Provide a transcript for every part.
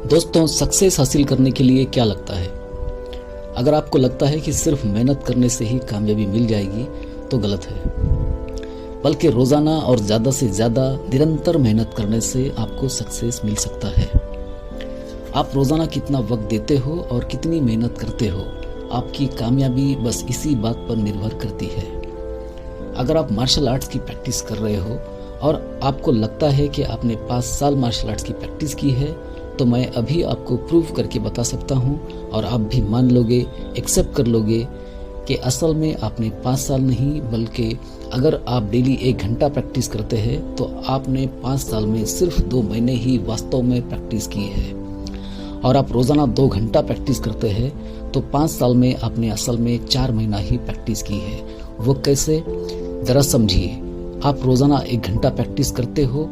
दोस्तों, सक्सेस हासिल करने के लिए क्या लगता है? अगर आपको लगता है कि सिर्फ मेहनत करने से ही कामयाबी मिल जाएगी तो गलत है, बल्कि रोजाना और ज़्यादा से ज़्यादा निरंतर मेहनत करने से आपको सक्सेस मिल सकता है। आप रोजाना कितना वक्त देते हो और कितनी मेहनत करते हो, आपकी कामयाबी बस इसी बात पर निर्भर करती है। अगर आप मार्शल आर्ट्स की प्रैक्टिस कर रहे हो और आपको लगता है कि आपने 5 साल मार्शल आर्ट्स की प्रैक्टिस की है, तो मैं अभी आपको प्रूव करके बता सकता हूं और आप भी मान लोगे, एक्सेप्ट कर लोगे कि असल में आपने 5 साल नहीं, बल्कि अगर आप डेली 1 घंटा प्रैक्टिस करते हैं तो आपने 5 साल में सिर्फ 2 महीने ही वास्तव में प्रैक्टिस की है। और आप रोजाना 2 घंटा प्रैक्टिस करते हैं तो 5 साल में आपने असल में 4 महीना ही प्रैक्टिस की है। वो कैसे, जरा समझिए। आप रोजाना 1 घंटा प्रैक्टिस करते हो,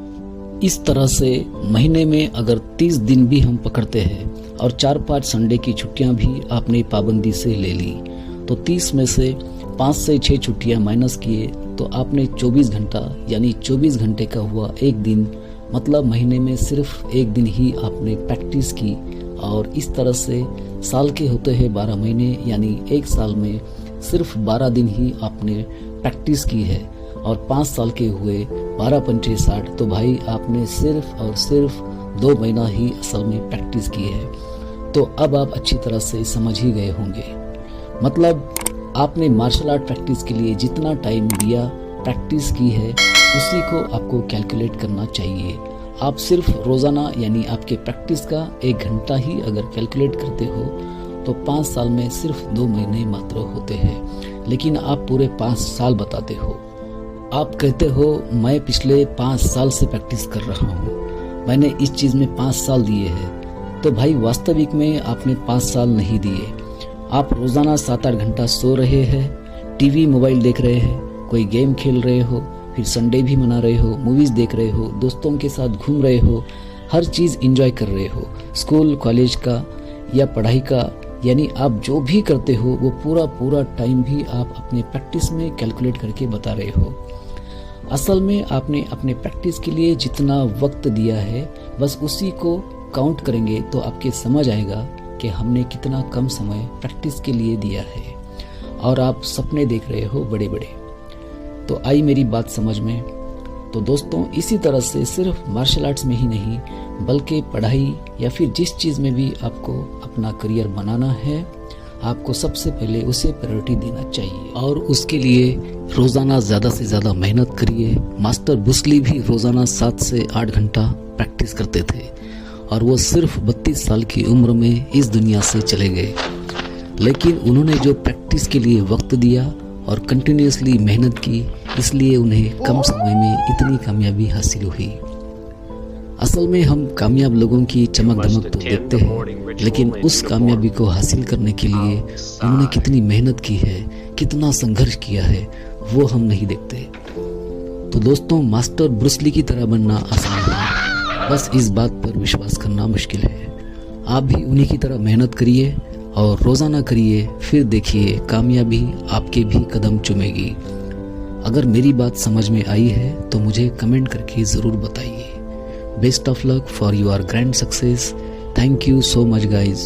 इस तरह से महीने में अगर 30 दिन भी हम पकड़ते हैं और 4-5 संडे की छुट्टियां भी आपने पाबंदी से ले ली, तो 30 में से 5 से 6 छुट्टियां माइनस किए तो आपने 24 घंटा यानी 24 घंटे का हुआ एक दिन, मतलब महीने में सिर्फ 1 दिन ही आपने प्रैक्टिस की। और इस तरह से साल के होते हैं 12 महीने, यानी 1 साल में सिर्फ 12 दिन ही आपने प्रैक्टिस की है। और 5 साल के हुए 12×5 = 60, तो भाई आपने सिर्फ और सिर्फ 2 महीना ही असल में प्रैक्टिस की है। तो अब आप अच्छी तरह से समझ ही गए होंगे, मतलब आपने मार्शल आर्ट प्रैक्टिस के लिए जितना टाइम दिया, प्रैक्टिस की है, उसी को आपको कैलकुलेट करना चाहिए। आप सिर्फ रोजाना यानी आपके प्रैक्टिस का 1 घंटा ही अगर कैलकुलेट करते हो तो 5 साल में सिर्फ 2 महीने मात्र होते हैं, लेकिन आप पूरे 5 साल बताते हो। आप कहते हो मैं पिछले 5 साल से प्रैक्टिस कर रहा हूँ, मैंने इस चीज़ में 5 साल दिए हैं। तो भाई वास्तविक में आपने 5 साल नहीं दिए। आप रोज़ाना 7-8 घंटा सो रहे हैं, टीवी मोबाइल देख रहे हैं, कोई गेम खेल रहे हो, फिर संडे भी मना रहे हो, मूवीज़ देख रहे हो, दोस्तों के साथ घूम रहे हो, हर चीज़ एंजॉय कर रहे हो, स्कूल कॉलेज का या पढ़ाई का, यानी आप जो भी करते हो वो पूरा टाइम भी आप अपने प्रैक्टिस में कैलकुलेट करके बता रहे हो। असल में आपने अपने प्रैक्टिस के लिए जितना वक्त दिया है बस उसी को काउंट करेंगे तो आपके समझ आएगा कि हमने कितना कम समय प्रैक्टिस के लिए दिया है। और आप सपने देख रहे हो बड़े बड़े। तो आई मेरी बात समझ में? तो दोस्तों, इसी तरह से सिर्फ मार्शल आर्ट्स में ही नहीं, बल्कि पढ़ाई या फिर जिस चीज़ में भी आपको अपना करियर बनाना है, आपको सबसे पहले उसे प्रायोरिटी देना चाहिए। और उसके लिए रोज़ाना ज़्यादा से ज़्यादा मेहनत करिए। मास्टर ब्रूस ली भी रोज़ाना 7 से 8 घंटा प्रैक्टिस करते थे और वो सिर्फ 32 साल की उम्र में इस दुनिया से चले गए। लेकिन उन्होंने जो प्रैक्टिस के लिए वक्त दिया और कंटिन्यूसली मेहनत की, इसलिए उन्हें कम समय में इतनी कामयाबी हासिल हुई। असल में हम कामयाब लोगों की चमक दमक तो देखते हैं, लेकिन उस कामयाबी को हासिल करने के लिए उन्होंने कितनी मेहनत की है, कितना संघर्ष किया है, वो हम नहीं देखते। तो दोस्तों, मास्टर ब्रूस ली की तरह बनना आसान है, बस इस बात पर विश्वास करना मुश्किल है। आप भी उन्हीं की तरह मेहनत करिए और रोज़ाना करिए, फिर देखिए कामयाबी आपके भी कदम चूमेगी। अगर मेरी बात समझ में आई है तो मुझे कमेंट करके ज़रूर बताइए। Best of luck for your grand success. Thank you so much guys.